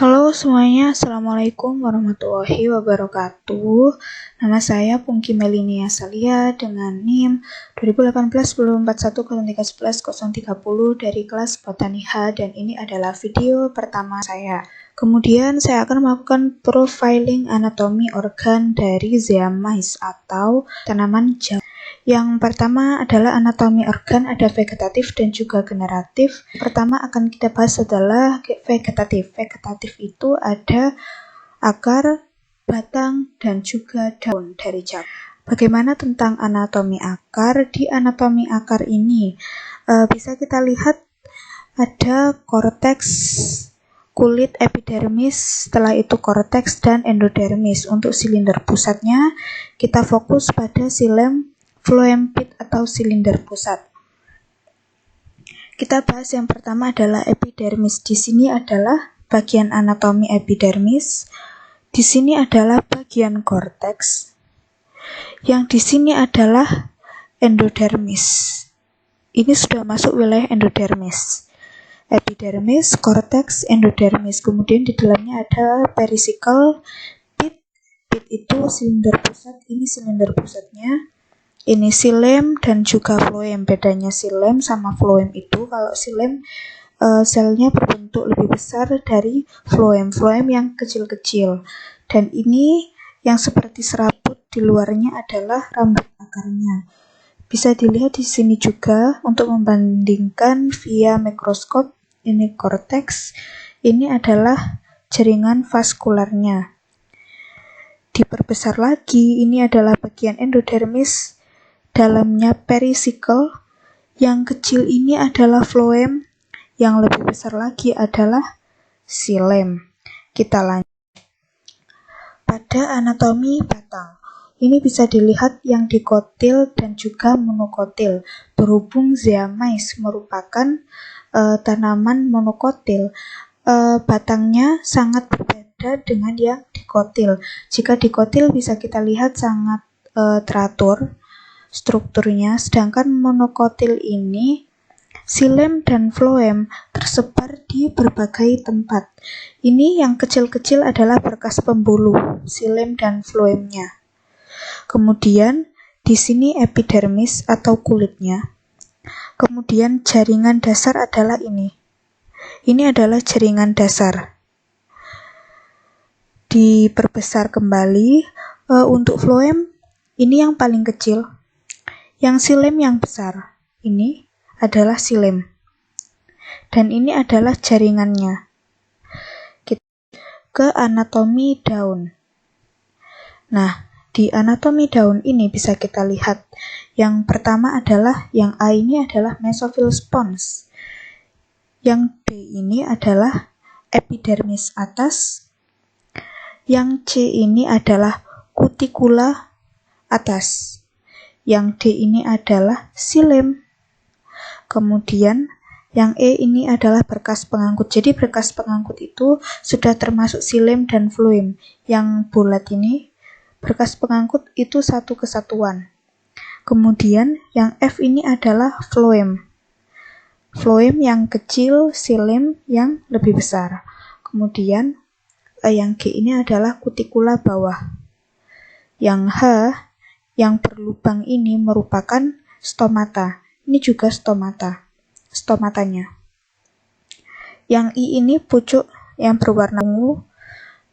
Halo semuanya, Assalamualaikum warahmatullahi wabarakatuh. Nama saya Pungki Melinia Salia dengan NIM 2018-1041-013-030 dari kelas Botani H, dan ini adalah video pertama saya. Kemudian saya akan melakukan profiling anatomi organ dari zeamais atau tanaman jamur. Yang pertama adalah anatomi organ, ada vegetatif dan juga generatif. Pertama akan kita bahas adalah vegetatif. Vegetatif itu ada akar, batang, dan juga daun dari jamur. Bagaimana tentang anatomi akar? Di anatomi akar ini bisa kita lihat ada korteks, kulit, epidermis, setelah itu korteks dan endodermis. Untuk silinder pusatnya kita fokus pada xilem, phloem pit atau silinder pusat. Kita bahas yang pertama adalah epidermis. Di sini adalah bagian anatomi epidermis. Di sini adalah bagian korteks. Yang di sini adalah endodermis. Ini sudah masuk wilayah endodermis. Epidermis, korteks, endodermis. Kemudian di dalamnya ada perisikal, pit. Pit itu silinder pusat. Ini silinder pusatnya. Ini xilem dan juga phloem. Bedanya xilem sama phloem itu, kalau xilem selnya berbentuk lebih besar dari phloem. Phloem yang kecil-kecil. Dan ini yang seperti serabut, di luarnya adalah rambut akarnya. Bisa dilihat di sini juga untuk membandingkan via mikroskop. Ini korteks, ini adalah jaringan vaskularnya. Diperbesar lagi, ini adalah bagian endodermis. Dalamnya perisikal, yang kecil ini adalah phloem, yang lebih besar lagi adalah xilem. Kita lanjut. Pada anatomi batang, ini bisa dilihat yang dikotil dan juga monokotil. Berhubung zeamais merupakan tanaman monokotil, batangnya sangat berbeda dengan yang dikotil. Jika dikotil bisa kita lihat sangat teratur strukturnya, sedangkan monokotil ini xilem dan phloem tersebar di berbagai tempat. Ini yang kecil-kecil adalah berkas pembuluh, xilem dan phloemnya. Kemudian di sini epidermis atau kulitnya. Kemudian jaringan dasar adalah ini. Ini adalah jaringan dasar. Diperbesar kembali, untuk phloem ini yang paling kecil. Yang xilem yang besar, ini adalah xilem. Dan ini adalah jaringannya. Kita ke anatomi daun. Nah, di anatomi daun ini bisa kita lihat. Yang pertama adalah, yang A ini adalah mesophyll spons. Yang D ini adalah epidermis atas. Yang C ini adalah kutikula atas. Yang D ini adalah xilem. Kemudian yang E ini adalah berkas pengangkut. Jadi berkas pengangkut itu sudah termasuk xilem dan phloem. Yang bulat ini berkas pengangkut itu satu kesatuan. Kemudian yang F ini adalah phloem. Phloem yang kecil, xilem yang lebih besar. Kemudian yang G ini adalah kutikula bawah. Yang H yang berlubang ini merupakan stomata. Ini juga stomata. Stomatanya. Yang I ini pucuk yang berwarna ungu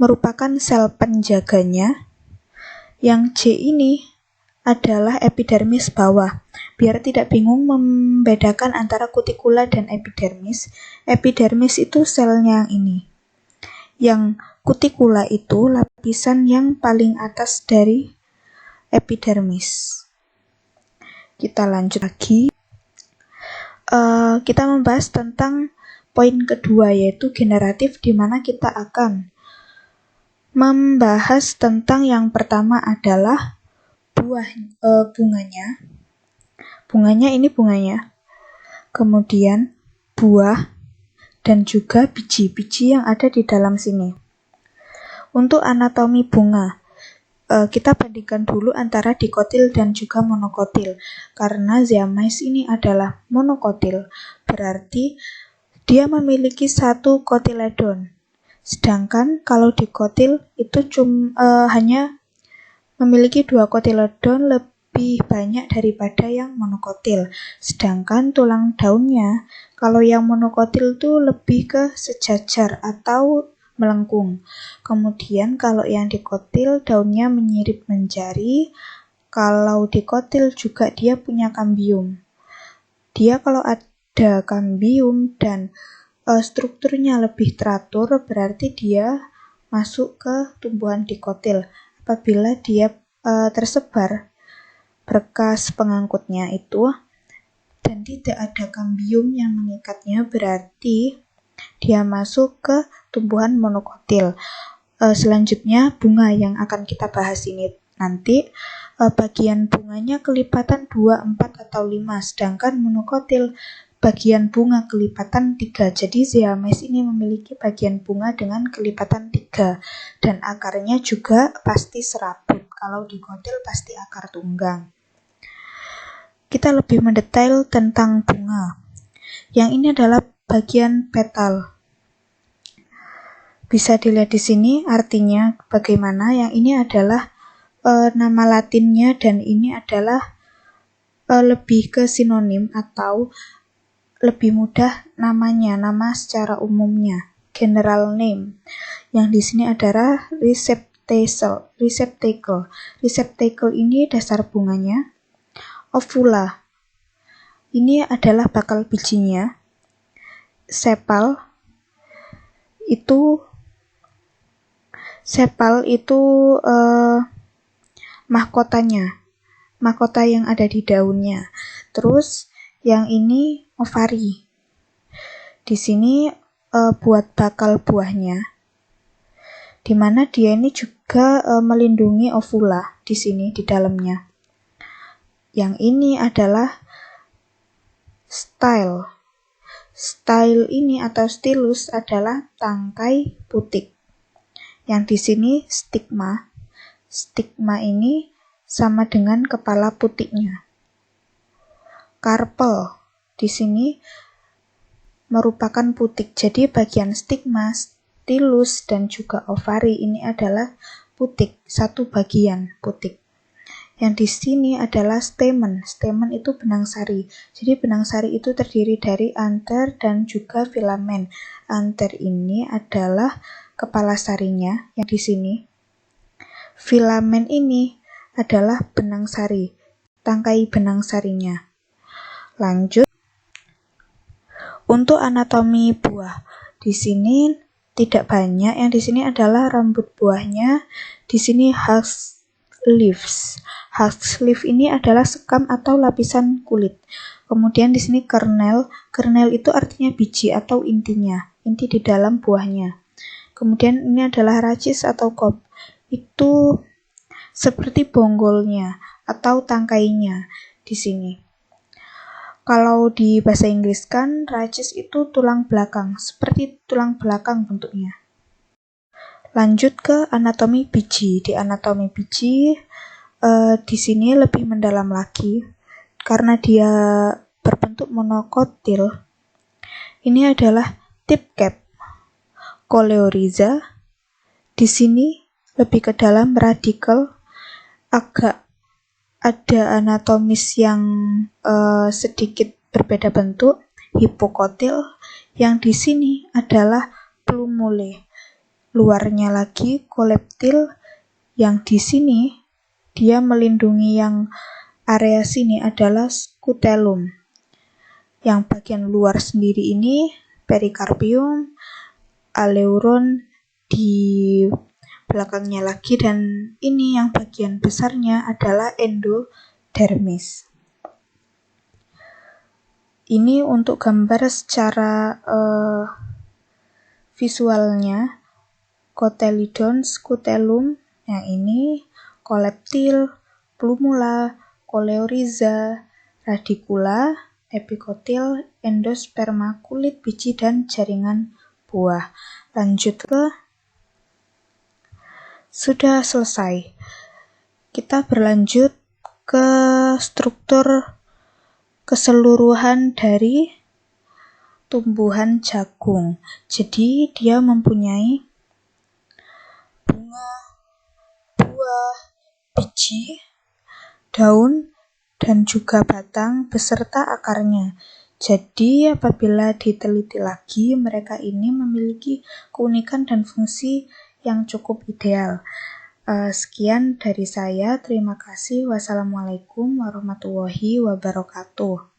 merupakan sel penjaganya. Yang J ini adalah epidermis bawah. Biar tidak bingung membedakan antara kutikula dan epidermis. Epidermis itu selnya yang ini. Yang kutikula itu lapisan yang paling atas dari epidermis. Kita lanjut lagi. Kita membahas tentang poin kedua, yaitu generatif, di mana kita akan membahas tentang yang pertama adalah bunganya. Bunganya ini bunganya. Kemudian buah dan juga biji-biji yang ada di dalam sini. Untuk anatomi bunga, kita bandingkan dulu antara dikotil dan juga monokotil. Karena zeamais ini adalah monokotil, berarti dia memiliki satu kotiledon. Sedangkan kalau dikotil itu hanya memiliki 2 kotiledon lebih banyak daripada yang monokotil. Sedangkan tulang daunnya, kalau yang monokotil itu lebih ke sejajar atau melengkung. Kemudian kalau yang dikotil daunnya menyirip menjari. Kalau dikotil juga dia punya kambium. Dia kalau ada kambium dan strukturnya lebih teratur, berarti dia masuk ke tumbuhan dikotil. Apabila dia tersebar berkas pengangkutnya itu dan tidak ada kambium yang mengikatnya, berarti dia masuk ke tumbuhan monokotil. Selanjutnya bunga yang akan kita bahas ini nanti, bagian bunganya kelipatan 2, 4, atau 5, sedangkan monokotil bagian bunga kelipatan 3. Jadi Zeames ini memiliki bagian bunga dengan kelipatan 3 dan akarnya juga pasti serabut. Kalau dikotil pasti akar tunggang. Kita lebih mendetail tentang bunga. Yang ini adalah bagian petal. Bisa dilihat di sini artinya bagaimana. Yang ini adalah nama latinnya dan ini adalah lebih ke sinonim atau lebih mudah namanya, nama secara umumnya, general name. Yang di sini adalah receptacle. Receptacle ini dasar bunganya. Ovula. Ini adalah bakal bijinya. Sepal itu mahkota yang ada di daunnya. Terus yang ini ovari. Di sini buat bakal buahnya, di mana dia ini juga melindungi ovula di sini di dalamnya. Yang ini adalah style. Style ini atau stilus adalah tangkai putik. Yang di sini stigma. Stigma ini sama dengan kepala putiknya. Carpel di sini merupakan putik. Jadi bagian stigma, stilus, dan juga ovari ini adalah putik, satu bagian putik. Yang di sini adalah stamen. Stamen itu benang sari. Jadi benang sari itu terdiri dari anther dan juga filamen. Anther ini adalah kepala sarinya yang di sini. Filamen ini adalah benang sari, tangkai benang sarinya. Lanjut untuk anatomi buah. Di sini tidak banyak. Yang di sini adalah rambut buahnya. Di sini husk leaves. Husk leaf ini adalah sekam atau lapisan kulit. Kemudian di sini kernel. Kernel itu artinya biji atau intinya, inti di dalam buahnya. Kemudian ini adalah rachis atau cob. Itu seperti bonggolnya atau tangkainya di sini. Kalau di bahasa Inggris kan rachis itu tulang belakang, seperti tulang belakang bentuknya. Lanjut ke anatomi biji. Di anatomi biji di sini lebih mendalam lagi karena dia berbentuk monokotil. Ini adalah tip cap coleoriza. Di sini lebih ke dalam radikel, agak ada anatomis yang sedikit berbeda bentuk, hipokotil. Yang di sini adalah plumule. Luarnya lagi koleptil. Yang di sini dia melindungi yang area sini adalah scutellum. Yang bagian luar sendiri ini perikarpium, aleuron di belakangnya lagi, dan ini yang bagian besarnya adalah endodermis. Ini untuk gambar secara visualnya. Cotyledon, scutellum, yang ini koleptil, plumula, coleoriza, radicula, epikotil, endosperma, kulit biji, dan jaringan buah. Lanjut ke sudah selesai. Kita berlanjut ke struktur keseluruhan dari tumbuhan jagung. Jadi dia mempunyai buah, biji, daun, dan juga batang beserta akarnya. Jadi apabila diteliti lagi, mereka ini memiliki keunikan dan fungsi yang cukup ideal. Sekian dari saya, terima kasih. Wassalamualaikum warahmatullahi wabarakatuh.